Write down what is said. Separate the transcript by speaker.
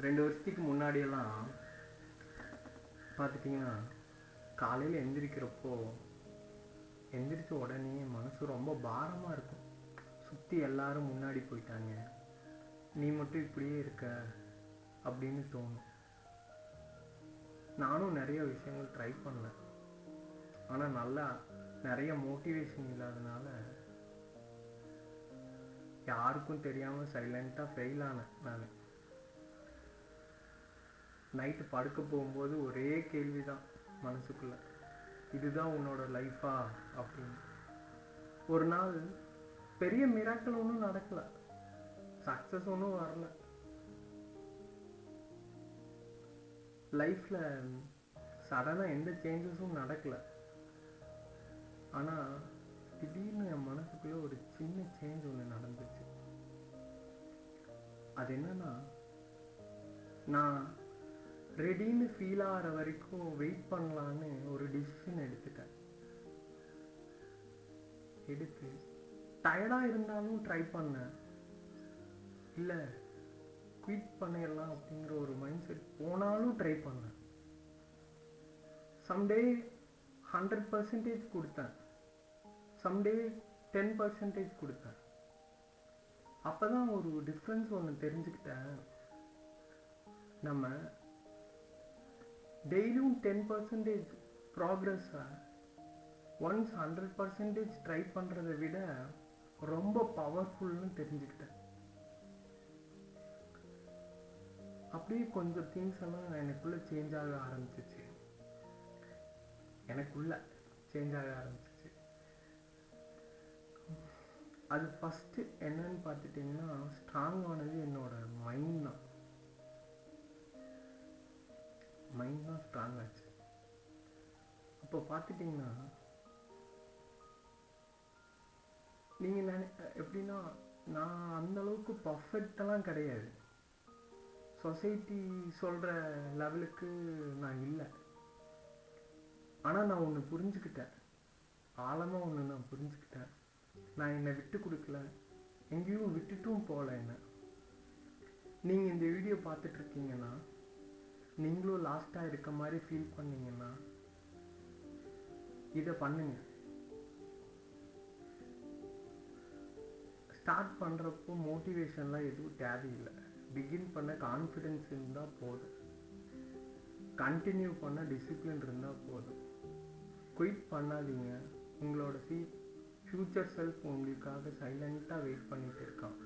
Speaker 1: 2 வருஷத்துக்கு முன்னாடியெல்லாம் பார்த்துட்டிங்கன்னா காலையில் எந்திரிச்ச உடனே மனசு ரொம்ப பாரமாக இருக்கும். சுற்றி எல்லாரும் முன்னாடி போயிட்டாங்க, நீ மட்டும் இப்படியே இருக்க அப்படின்னு தோணும். நானும் நிறைய விஷயங்கள் ட்ரை பண்ணேன், ஆனால் நல்லா நிறைய மோட்டிவேஷன் இல்லாதனால யாருக்கும் தெரியாமல் சைலண்ட்டாக ஃபெயில் ஆனேன். நான் நைட்டு படுக்க போகும்போது ஒரே கேள்வி தான் மனசுக்குள்ள, இதுதான் உன்னோட லைஃபா அப்படின்னு. ஒரு நாள் பெரிய மிராக்கிள் ஒன்றும் நடக்கலை, சக்ஸஸ் ஒன்றும் வரல, லைஃப்பில் சடனாக எந்த சேஞ்சஸும் நடக்கலை. ஆனால் திடீர்னு என் மனசுக்குள்ளே ஒரு சின்ன சேஞ்ச் ஒன்று நடந்துச்சு. அது என்னன்னா, நான் ரெடின்னு ஃபீல் ஆகிற வரைக்கும் வெயிட் பண்ணலான்னு ஒரு டிசிஷன் எடுத்து டயர்டாக இருந்தாலும் ட்ரை பண்ணேன். இல்லை குவிட் பண்ணிடலாம் அப்படிங்கிற ஒரு மைண்ட் செட் போனாலும் ட்ரை பண்ணேன். சம்டே 100% கொடுத்தேன், சம்டே 10% கொடுத்தேன். அப்போ தான் ஒரு டிஃப்ரென்ஸ் ஒன்று தெரிஞ்சுக்கிட்டேன். நம்ம டெய்லியும் 10% ப்ராக்ரெஸ்ஸை ஒன்ஸ் 100% ட்ரை பண்ணுறதை விட ரொம்ப பவர்ஃபுல்னு தெரிஞ்சுக்கிட்டேன். அப்படியே கொஞ்சம் திங்ஸ் எல்லாம் எனக்குள்ளே சேஞ்ச் ஆக ஆரம்பிச்சிச்சு. அது ஃபஸ்ட்டு என்னன்னு பார்த்துட்டிங்கன்னா, ஸ்ட்ராங் ஆனது என்னோட மைண்ட் தான் ஸ்ட்ராங் ஆச்சு. அப்போ பார்த்துட்டிங்கன்னா, நீங்கள் எப்படின்னா, நான் அந்தளவுக்கு பர்ஃபெக்டெல்லாம் கிடையாது, சொசைட்டி சொல்கிற லெவலுக்கு நான் இல்லை. ஆனால் நான் ஒன்று புரிஞ்சுக்கிட்டேன், ஆழமாக ஒன்று நான் புரிஞ்சுக்கிட்டேன். நான் என்னை விட்டு கொடுக்கல, எங்கேயும் விட்டுட்டும் போகல. என்ன நீங்கள் இந்த வீடியோ பார்த்துட்ருக்கீங்கன்னா, நீங்களும் லாஸ்ட்டாக இருக்க மாதிரி ஃபீல் பண்ணீங்கன்னா இதை பண்ணுங்க. ஸ்டார்ட் பண்ணுறப்போ மோட்டிவேஷன்லாம் எதுவும் தேவையில்லை. பிகின் பண்ண கான்ஃபிடென்ஸ் இருந்தால் போதும், கண்டினியூ பண்ண டிசிப்ளின் இருந்தால் போதும். குயிட் பண்ணாதீங்க, உங்களோட ஃப்யூச்சர் செல்ஃப் உங்களுக்காக சைலண்ட்டாக வெயிட் பண்ணிகிட்டு இருக்கான்.